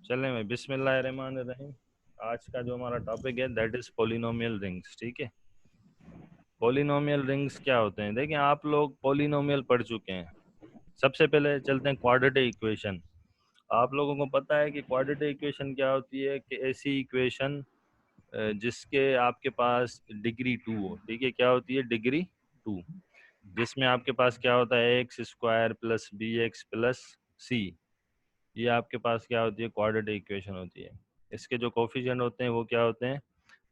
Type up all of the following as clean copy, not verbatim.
चलें भाई, बिस्मिल्लाहिर्रहमानिर्रहीम। आज का जो हमारा टॉपिक है दैट इज़ पोलिनोमियल रिंग्स। ठीक है, पोलिनोमियल रिंग्स क्या होते हैं? देखिए, आप लोग पोलिनोमियल पढ़ चुके हैं। सबसे पहले चलते हैं क्वाड्रेटिक इक्वेशन। आप लोगों को पता है कि क्वाड्रेटिक इक्वेशन क्या होती है? कि ऐसी इक्वेशन जिसके आपके पास डिग्री 2 हो। ठीक है, क्या होती है? डिग्री 2, जिसमें आपके पास क्या होता है? X square plus B X plus C. ये आपके पास क्या होती है? क्वाड्रेटिक इक्वेशन होती है। इसके जो कोफिशिएंट होते हैं वो क्या होते हैं?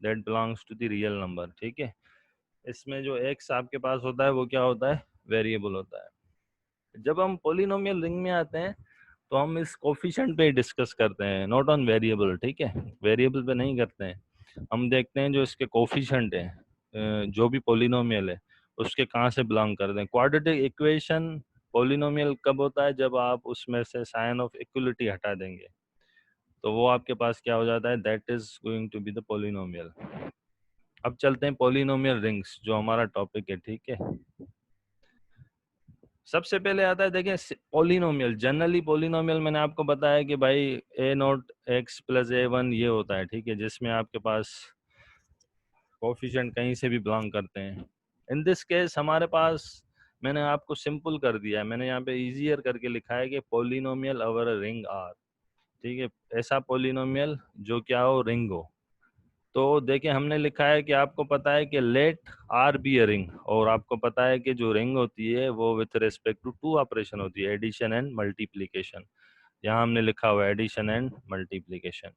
That belongs to the real number. ठीक है, इसमें जो एक्स आपके पास होता है वो क्या होता है? वेरिएबल होता है। जब हम पोलिनोमियल रिंग में आते हैं तो हम इस कोफिशिएंट पे डिस्कस करते हैं, नॉट ऑन वेरिएबल। ठीक है, वेरिएबल पे नहीं करते हैं। हम देखते हैं जो इसके कोफिशिएंट है, जो भी पोलिनोमियल है उसके कहाँ से बिलोंग करते हैं। क्वाड्रेटिक इक्वेशन पोलिनोमियल कब होता है? जब आप उसमें से साइन ऑफ इक्वलिटी हटा देंगे तो वो आपके पास क्या हो जाता है? That is going to be the polynomial. अब चलते हैं पोलिनोमियल रिंग्स, जो हमारा टॉपिक है। ठीक है, सबसे पहले आता है, देखिए, पोलिनोमियल। जनरली पोलिनोमियल मैंने आपको बताया कि भाई A not X plus A one ये होता है। ठीक है, जिसमें आपके पास कोफिशिएंट कहीं से भी बिलोंग करते हैं। इन दिस केस हमारे पास, मैंने आपको सिंपल कर दिया है, मैंने यहाँ पे इजियर करके लिखा है कि polynomial over a ring R. ठीक है, ऐसा पोलिनोमियल जो क्या हो? रिंग हो। तो देखिए, हमने लिखा है कि आपको पता है कि let R be a ring, और आपको पता है कि जो रिंग होती है वो with respect to two operation होती है, एडिशन एंड मल्टीप्लिकेशन। यहाँ हमने लिखा हुआ है एडिशन एंड मल्टीप्लिकेशन।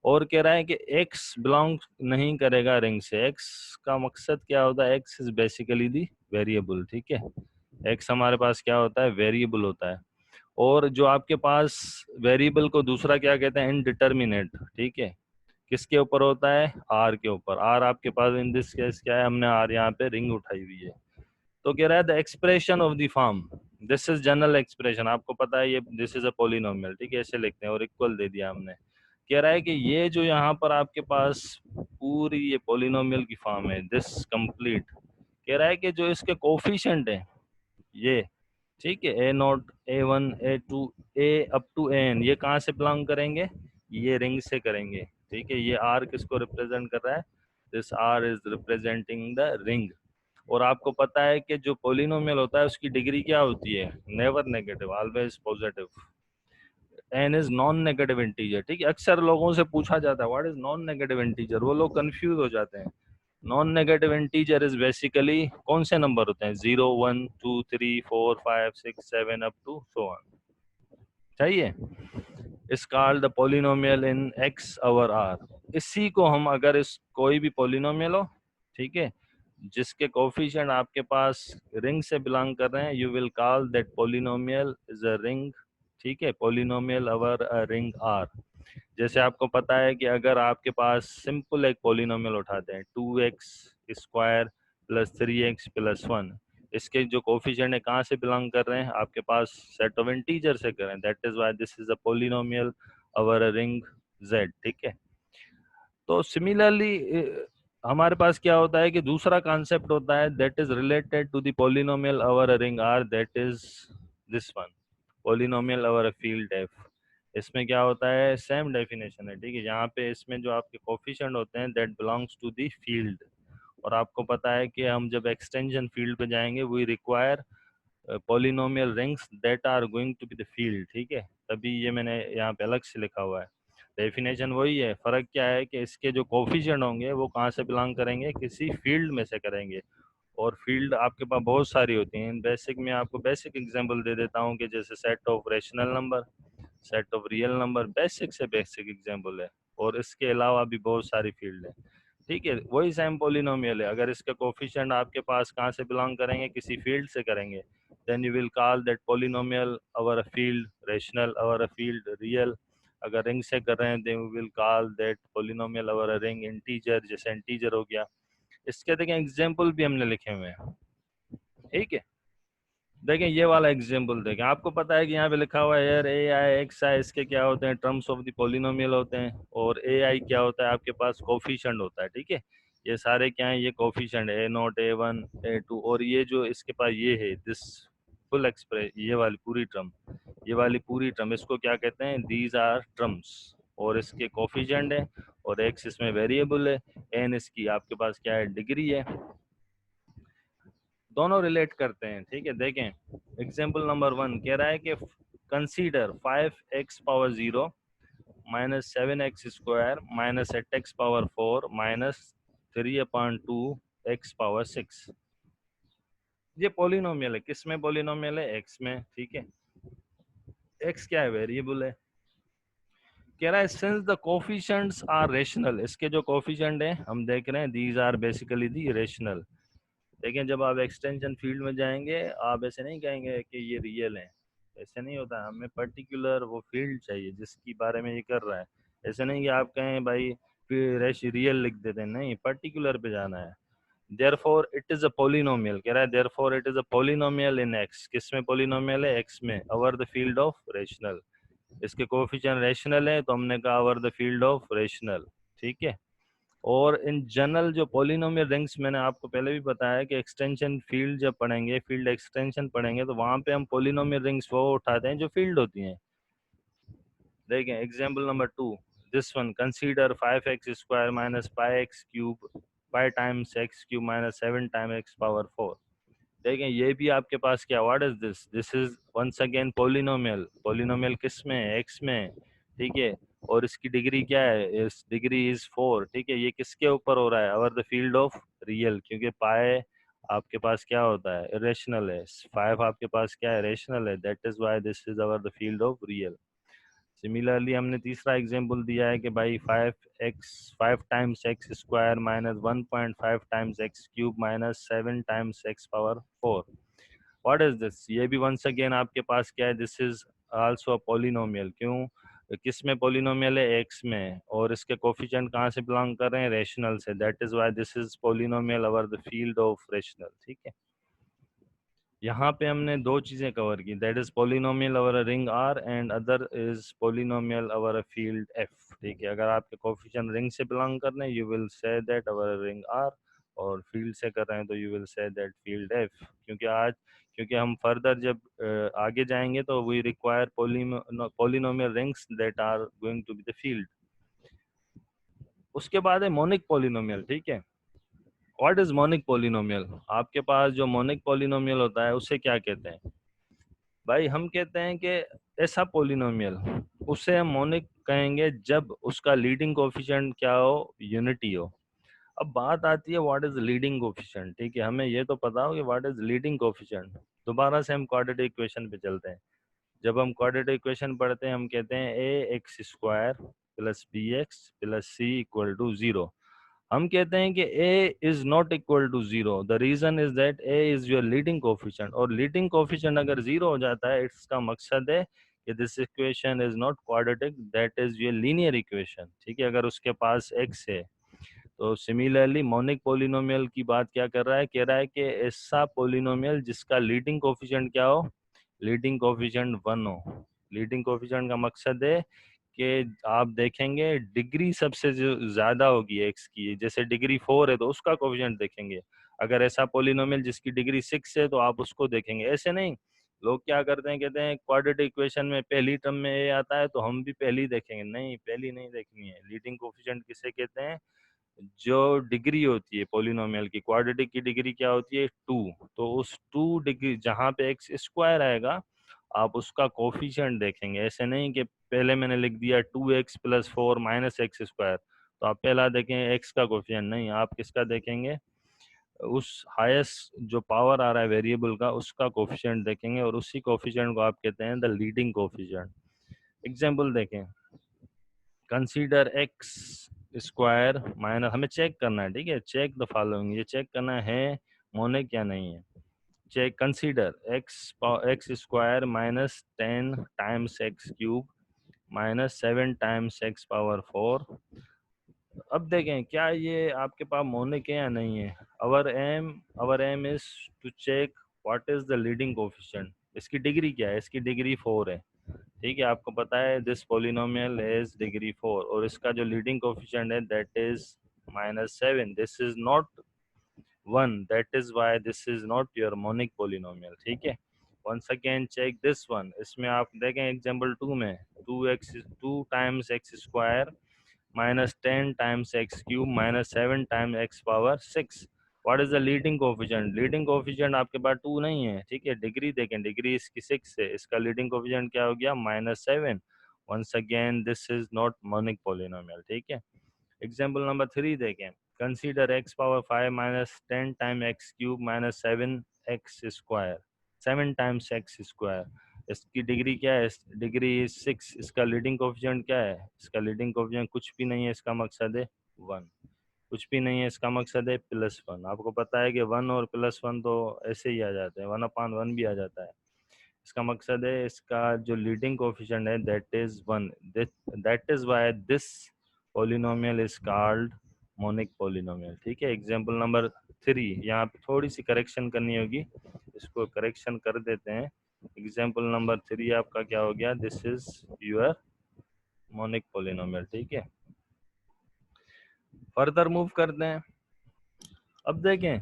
और कह रहा है कि x बिलोंग नहीं करेगा रिंग से। x का मकसद क्या होता है? x is basically the variable. ठीक है, x हमारे पास क्या होता है? वेरिएबल होता है। और जो आपके पास वेरिएबल को दूसरा क्या कहते हैं? इनडिटर्मिनेट। ठीक है, किसके ऊपर होता है? आर के ऊपर। आर आपके पास इन दिस केस क्या है? हमने आर यहाँ पे रिंग उठाई हुई है। तो कह रहा है the expression of the form, this is general expression. आपको पता है ये दिस इज अ पोलिनोमियल। ठीक है, ऐसे लिखते हैं और इक्वल दे दिया हमने। कह रहा है कि ये जो यहाँ पर आपके पास पूरी ये पोलिनोमियल की फॉर्म है, दिस कंप्लीट। कह रहा है कि जो इसके कोफिशिएंट है ये, ठीक है, A not A one A two A up to N, ये कहाँ से बिलोंग करेंगे? ये रिंग से करेंगे। ठीक है, ये आर किसको रिप्रेजेंट कर रहा है? This R is representing the ring. और आपको पता है कि जो पोलिनोमियल होता है उसकी डिग्री क्या होती है? Never negative, always positive. N is non negative integer. ठीक है, अक्सर लोगों से पूछा जाता है what is non negative integer, वो लोग कंफ्यूज हो जाते हैं। Non negative integer is basically कौन से नंबर होते हैं? 0 1 2 3 4 5 6 7 अप टू सो ऑन। चाहिए is called the polynomial in X over R. इसी को हम, अगर इस कोई भी पोलिनोमियल हो, ठीक है, जिसके कोफिशिएंट आपके पास रिंग से बिलोंग कर रहे हैं, you will call that polynomial is a ring. ठीक है, polynomial over a ring R. जैसे आपको पता है कि अगर आपके पास सिंपल एक पोलिनोमियल उठाते हैं, 2x² प्लस 3x प्लस 1, इसके जो कोफिशिएंट है कहाँ से बिलोंग कर रहे हैं? आपके पास सेट ऑफ इंटीजर से कर रहे हैं। That is why this is a polynomial over a ring z। ठीक है, तो सिमिलरली हमारे पास क्या होता है कि दूसरा कॉन्सेप्ट होता है that is related to the polynomial over a ring R, that is this one, polynomial over a field F. इसमें क्या होता है? सेम डेफिनेशन है। ठीक है, यहाँ पे इसमें जो आपके कोफिशिएंट होते हैं that belongs to the field. और आपको पता है कि हम जब एक्सटेंशन फील्ड पे जाएंगे we require polynomial rings that are going to be the field. ठीक है, तभी ये मैंने यहाँ पे अलग से लिखा हुआ है। डेफिनेशन वही है, फर्क क्या है कि इसके जो कोफिशिएंट होंगे वो कहाँ से बिलोंग करेंगे? किसी फील्ड में से करेंगे। और फील्ड आपके पास बहुत सारी होती हैं। बेसिक में आपको बेसिक एग्जांपल दे देता हूँ कि जैसे set of rational number, set of real number, basic से बेसिक एग्जांपल है। और इसके अलावा भी बहुत सारी फील्ड है। ठीक है, वही सेम पोलिनोमियल है। अगर इसके कोफिशिएंट आपके पास कहाँ से बिलोंग करेंगे? किसी फील्ड से करेंगे, then you will call that polynomial over a field rational, over a field real. अगर रिंग से कर रहे हैं then we will call that polynomial over a ring integer, जैसे इंटीजर हो गया। इसके देखें एग्जाम्पल भी हमने लिखे हुए हैं। ठीक है, देखें ये वाला एग्जाम्पल देखें। आपको पता है कि यहाँ पे लिखा हुआ है यार ए आई एक्स आई, इसके क्या होते हैं? टर्म्स ऑफ द पोलिनोमियल होते हैं। और ए आई क्या होता है? आपके पास कोफिशिएंट होता है। ठीक है, ये सारे क्या है? ये कोफिशिएंट है, A not A one A two. और ये जो इसके पास ये है दिस फुल एक्सप्रेस, ये वाली पूरी टर्म इसको क्या कहते हैं, दीज आर टर्म्स, और इसके कोफिशिएंट है और एक्स इसमें वेरिएबल है, एन इसकी आपके पास क्या है, डिग्री है। दोनों रिलेट करते हैं, ठीक है। देखें एग्जांपल नंबर 1 कह रहा है कि consider 5x power 0 minus 7x square minus 8x power 4 minus 3/2 x power 6। ये पॉलिनोमियल है, किस में पॉलिनोमियल है, x में, ठीक है। x क्या है, वेरिएबल है। कह रहा है since the coefficients are rational, इसके जो कोफिशिएंट हैं हम देख रहे हैं, these are basically the rational. लेकिन जब आप एक्सटेंशन फील्ड में जाएंगे आप ऐसे नहीं कहेंगे कि ये रियल है, ऐसे नहीं होता। हमें पर्टिकुलर वो फील्ड चाहिए जिसके बारे में ये कर रहा है। ऐसे नहीं कि आप कहें भाई रियल लिख देते हैं, नहीं, पर्टिकुलर पे जाना है। Therefore it is a polynomial, कह रहा है therefore it is a polynomial in x, किस में पॉलिनोमियल है, एक्स में, over the field of rational. इसके कोफिशिएंट रेशनल है तो हमने कहा over the field of rational, ठीक है। और इन जनरल जो पॉलिनोमियल रिंग्स, मैंने आपको पहले भी बताया कि एक्सटेंशन फील्ड जब पढ़ेंगे, फील्ड एक्सटेंशन पढ़ेंगे, तो वहां पे हम पॉलिनोमियल रिंग्स वो उठाते हैं जो फील्ड होती हैं। देखें example number 2, this one, consider 5x square minus pi X cube pi times X cube minus 7 time X power 4। देखें ये भी आपके पास क्या, what is this, this is once again polynomial. Polynomial किस में है, एक्स में, ठीक है। और इसकी डिग्री क्या है, इस डिग्री इज 4, ठीक है। ये किसके ऊपर हो रहा है, over the field of real, क्योंकि पाए आपके पास क्या होता है, इरेशनल है। 5 आपके पास क्या है, रेशनल है, that is why this is over the field of real. Similarly हमने तीसरा एग्जांपल दिया है कि भाई 5 times X square minus 1.5 times X cube minus 7 times X power 4। What is this, ये भी वंस अगेन आपके पास क्या है, this is also a polynomial. क्यों, किस में पॉलिनोमियल है, एक्स में, और इसके कोफिशिएंट कहाँ से बिलोंग कर रहे हैं, रेशनल से, that is why this is polynomial over the field of rational, ठीक है। यहाँ पे हमने दो चीजें कवर की, that is polynomial over a ring R and other is polynomial over a field F, ठीक है। अगर आपके कोफिशिएंट रिंग से बिलोंग कर रहे हैं you will say that over a ring R, और फील्ड से कर रहे हैं तो you will say that field F. क्योंकि हम फर्दर जब आगे जाएंगे तो we require polynomial rings that are going to be the field. उसके बाद है मोनिक पॉलिनोमियल, ठीक है। व्हाट इज मोनिक पॉलिनोमियल, आपके पास जो मोनिक पॉलिनोमियल होता है उसे क्या कहते हैं, भाई हम कहते हैं कि ऐसा पॉलिनोमियल, उसे हम मोनिक कहेंगे जब उसका लीडिंग कोफिशिएंट क्या हो, यूनिटी हो। अब बात आती है व्हाट इज लीडिंग कोफिशिएंट, ठीक है। हमें ये तो पता हो कि व्हाट इज लीडिंग कोफिशिएंट। दोबारा से हम क्वाड्रेटिक इक्वेशन पे चलते हैं। जब हम क्वाड्रेटिक इक्वेशन पढ़ते हैं हम कहते हैं A X square plus B X plus C equal to 0। हम कहते हैं कि a is not equal to 0, the reason is that a is your leading coefficient, और लीडिंग कोफिशिएंट अगर 0 हो जाता है इसका मकसद है कि this equation is not quadratic, that is your linear equation, ठीक है। अगर उसके पास x है तो सिमिलरली मोनिक पोलिनोमियल की बात क्या कर रहा है, कह रहा है कि ऐसा पोलिनोमियल जिसका लीडिंग कोफिशिएंट क्या हो, लीडिंग कोफिशिएंट 1 हो। लीडिंग कोफिशिएंट का मकसद है कि आप देखेंगे डिग्री सबसे जो ज्यादा होगी एक्स की, जैसे डिग्री 4 है तो उसका कोफिशिएंट देखेंगे। अगर ऐसा पोलिनोमियल जिसकी डिग्री 6 है तो आप उसको देखेंगे। ऐसे नहीं, लोग क्या करते हैं, कहते हैं क्वाड्रेटिक इक्वेशन में पहली टर्म में ए आता है तो हम भी पहली देखेंगे, नहीं, पहली नहीं देखनी है। लीडिंग कोफिशिएंट किसे कहते हैं, जो डिग्री होती है पॉलिनोमियल की, क्वाड्रेटिक की डिग्री क्या होती है, 2, तो उस 2 डिग्री जहाँ पे एक्स स्क्वायर आएगा आप उसका कोफिशिएंट देखेंगे। ऐसे नहीं कि पहले मैंने लिख दिया 2x plus 4 minus x square तो आप पहला देखें एक्स का कोफिशिएंट, नहीं, आप किसका देखेंगे, उस हाईएस्ट जो पावर आ रहा है वेरिएबल का उसका कोफिशिएंट देखेंगे, और उसी कोफिशिएंट को आप कहते हैं द लीडिंग कोफिशिएंट। एग्जाम्पल देखें, कंसीडर एक्स स्क्वायर माइनस, हमें चेक करना है, ठीक है, चेक द फॉलोइंग, ये चेक करना है मोनिक या नहीं है। Check, consider X square minus 10 times X cube minus 7 times X power 4। अब देखें क्या ये आपके पास मोनिक है या नहीं है। Our aim is to check what is the leading coefficient, इसकी डिग्री क्या है, इसकी डिग्री 4 है, ठीक है। आपको पता है दिस पोलिनोमियल इज डिग्री 4 और इसका जो लीडिंग कोफिशिएंट है that is -7, this is not 1, that is why this is not your monic polynomial, ठीक है। Once again check this one, इसमें आप देखें एग्जांपल 2 में 2 times X square minus 10 times X cube minus 7 times X power 6। What is the leading coefficient? Leading coefficient आपके पास 2 नहीं है, ठीक है। डिग्री देखें, डिग्री इसकी 6 है, इसका लीडिंग कोफिशिएंट क्या हो गया? -7। Once again this is not monic polynomial, ठीक है। एग्जाम्पल नंबर 3 देखें, consider X power 5 minus 10 time X cube minus 7 X square, 7 times X square. इसकी डिग्री क्या है? डिग्री 6। इसका लीडिंग कोफिशिएंट क्या है? इसका लीडिंग कोफिशिएंट कुछ भी नहीं है, इसका मकसद है 1। कुछ भी नहीं है, इसका मकसद है +1। आपको पता है कि 1 और +1 तो ऐसे ही आ जाते हैं, 1/1 भी आ जाता है। इसका मकसद है इसका जो लीडिंग कोफिशिएंट है that is 1। That is why this polynomial is called monic polynomial, ठीक है। एग्जांपल नंबर 3, यहाँ पे थोड़ी सी करेक्शन करनी होगी, इसको करेक्शन कर देते हैं। एग्जांपल नंबर 3 आपका क्या हो गया? This is your monic polynomial, ठीक है। फर्दर मूव करते हैं। अब देखें,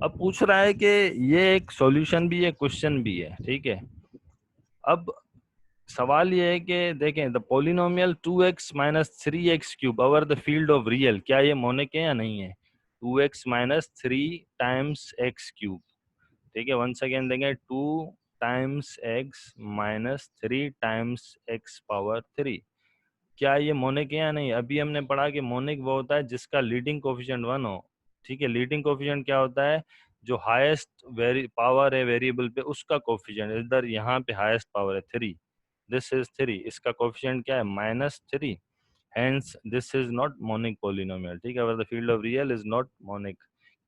अब पूछ रहा है कि ये एक सॉल्यूशन भी है, क्वेश्चन भी है, ठीक है। अब सवाल ये है कि देखें, the polynomial 2x minus 3x cube over the field of real, क्या ये मोनिक है या नहीं है? 2x minus 3 times x cube, ठीक है। वंस अगेन देंगे 2 times x minus 3 times x power 3, क्या ये मोनिक है या नहीं? अभी हमने पढ़ा कि मोनिक वो होता है जिसका लीडिंग कोफिशिएंट 1 हो, ठीक है। लीडिंग कोफिशिएंट क्या होता है? जो हाईएस्ट पावर है वेरिएबल पे उसका कोफिशिएंट। इधर यहाँ पे हाईएस्ट पावर है 3, दिस इज 3, इसका कोफिशिएंट क्या है? -3। Hence this is not monic polynomial, ठीक है। The field of real is not monic.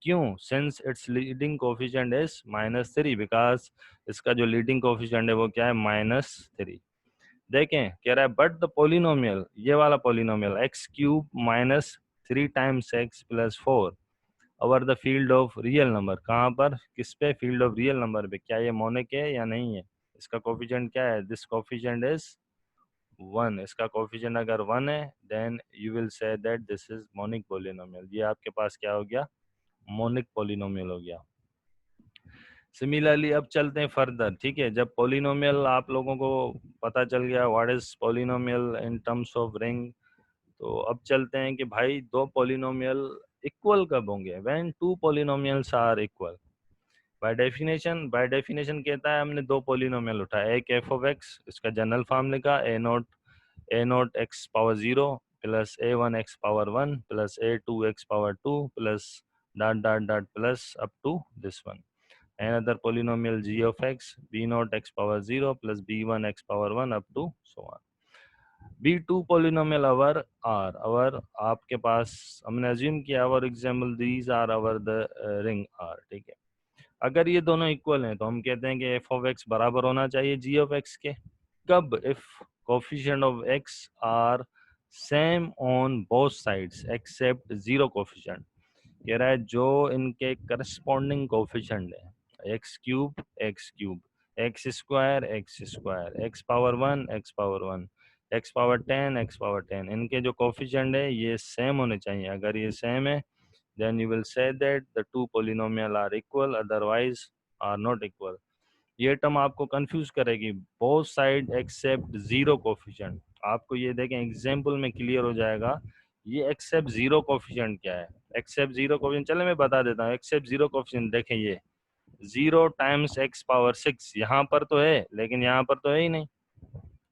क्यों? Since its leading coefficient is -3, because इसका जो लीडिंग कोफिशिएंट है वो क्या है? -3। देखें, कह रहा है बट द पोलिनोमियल, ये वाला polynomial x cube minus 3 times x plus 4 over the field of real number, कहाँ पर? किस पे? फील्ड ऑफ रियल नंबर पे, क्या ये मोनिक है या नहीं है? इसका कोफिशिएंट क्या है? This coefficient is 1। इसका कोफिशिएंट अगर 1 है then you will say that this is monic polynomial. ये आपके पास क्या हो गया? मोनिक पोलिनोमियल हो गया। सिमिलरली अब चलते हैं फर्दर, ठीक है। जब पोलिनोमियल आप लोगों को पता चल गया what is polynomial in terms of ring, तो अब चलते हैं कि भाई दो पोलिनोमियल इक्वल कब होंगे? When two polynomials are equal. By definition कहता है हमने दो पोलिनोमियल उठाया, एक एफ ऑफ एक्स, इसका जनरल फॉर्म लिखा A not X power 0 plus a1 x power 1 plus a2 x power 2 plus dot dot dot plus up to this one. another polynomial g of x b0 x power 0 plus b1 x power 1 up to so on। b2 polynomial our आपके पास हमने assume किया our example these are our the ring R, ठीक है। अगर ये दोनों equal हैं तो हम कहते हैं कि f of x बराबर होना चाहिए g of x के। कब? if coefficient of x are same on both sides except zero coefficient। कह रहा है जो इनके करस्पॉन्डिंग कोफिशिएंट है x cube x square x power 1 x power 1 x power 10 x power 10, इनके जो कोफिशिएंट है ये सेम होने चाहिए। अगर ये सेम है then you will say that the two polynomial are equal, otherwise are not equal. ये टर्म आपको कंफ्यूज करेगी, both side except zero coefficient. आपको ये देखें एग्जांपल में क्लियर हो जाएगा ये एक्सेप्ट जीरो कोफिशिएंट क्या है। एक्सेप्ट जीरो कोफिशिएंट चले मैं बता देता हूँ। एक्सेप्ट जीरो कोफिशिएंट देखें, ये 0 टाइम्स एक्स पावर 6 यहाँ पर तो है लेकिन यहाँ पर तो है ही नहीं,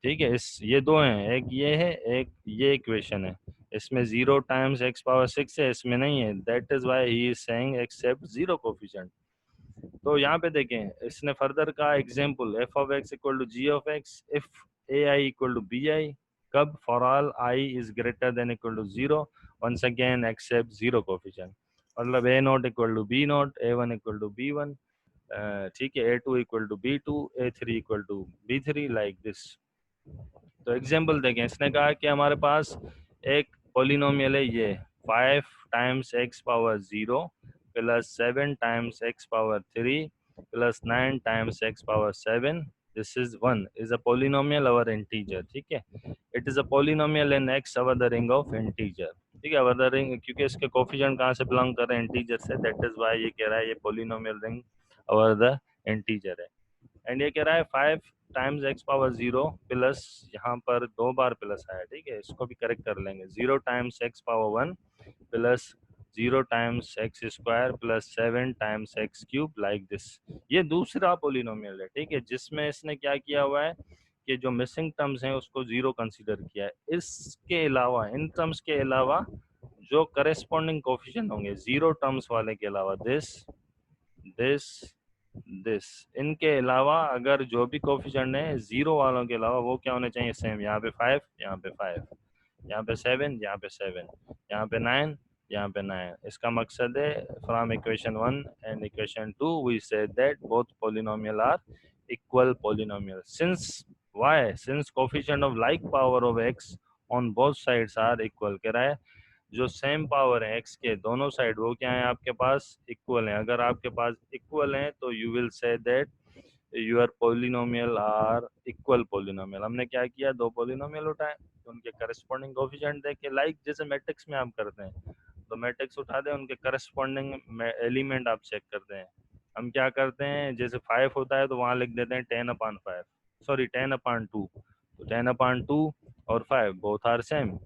ठीक है। इस ये दो हैं, एक ये है एक ये इक्वेशन है, इसमें 0 टाइम्स एक्स पावर 6 है, इसमें नहीं है। That is why he is saying except zero coefficient. तो यहाँ पे देखें इसने फर्दर का example F of X equal to G of X if A I equal to B I. कब? For all I is greater than equal to 0 once again except zero coefficient. मतलब A not equal to B not, A one equal to B one, ठीक है, A two equal to B two, A three equal to B three, like this. तो example देखें, इसने कहा कि हमारे पास एक पोलिनोमियल है ये 5 times X power 0 plus 7 times X power 3 plus 9 times X power 7, this is 1 is a polynomial over integer, ठीक है। It is a polynomial in X over the ring of integer, ठीक है। ओवर द रिंग क्योंकि इसके coefficient कहाँ से belong कर रहे हैं? इंटीजर से, दैट इज व्हाई ये कह रहा है ये polynomial ring over the integer है। एंड ये कह रहा है 5 टाइम्स एक्स पावर 0 प्लस, यहाँ पर 2 बार प्लस आया, ठीक है, इसको भी करेक्ट कर लेंगे, 0 times X power 1 plus 0 times X square plus 7 times X cube, like this. ये दूसरा पोलिनोमियल है, ठीक है, जिसमें इसने क्या किया हुआ है कि जो मिसिंग टर्म्स हैं उसको जीरो कंसीडर किया है। इसके अलावा, इन टर्म्स के अलावा जो करेस्पॉन्डिंग कोफिशिएंट होंगे जीरो टर्म्स वाले के अलावा, दिस दिस दिस, इनके अलावा अगर जो भी कोफिशिएंट है जीरो वालों के अलावा, वो क्या होने चाहिए, सेम। यहाँ पे 5, यहाँ पे 5, यहाँ पे 7, यहाँ पे 7, यहाँ पे 9, यहाँ पे 9। इसका मकसद है from equation 1 and equation 2 we said that both polynomial are equal polynomial. Since why, since coefficient of like power of X on both sides are equal. कह रहा है जो सेम पावर है एक्स के दोनों साइड, वो क्या है आपके पास, इक्वल है। अगर आपके पास इक्वल है तो you will say that your polynomial are equal polynomial. हमने क्या किया, दो पोलिनोमियल उठाए, तो उनके करस्पॉन्डिंग कोफिशिएंट देखे, लाइक जैसे मैट्रिक्स में आप करते हैं, तो मैट्रिक्स उठा दें, उनके करस्पॉन्डिंग एलिमेंट आप चेक करते हैं। हम क्या करते हैं, जैसे 5 होता है तो वहाँ लिख देते हैं 10/5, सॉरी 10/2, तो 10/2 और 5 बोथ आर सेम,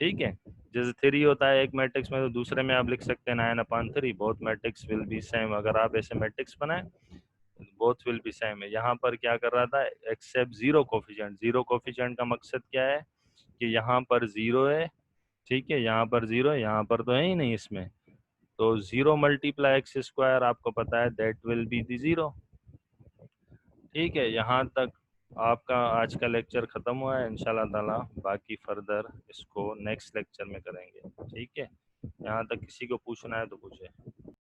ठीक है। जैसे 3 होता है एक मैट्रिक्स में, तो दूसरे में आप लिख सकते हैं 9/3, both matrix will be same. अगर आप ऐसे मैट्रिक्स बनाए, बोथ विल बी सेम है। यहाँ पर क्या कर रहा था, accept zero coefficient. Zero coefficient का मकसद क्या है कि यहाँ पर जीरो है, ठीक है, यहाँ पर जीरो है, यहाँ पर तो है ही नहीं इसमें, तो जीरो मल्टीप्लाई एक्स स्क्वायर आपको पता है that will be the zero, ठीक है। यहाँ तक आपका आज का लेक्चर ख़त्म हुआ है। इंशाल्लाह ताला बाकी फर्दर इसको नेक्स्ट लेक्चर में करेंगे, ठीक है। यहाँ तक किसी को पूछना है तो पूछे।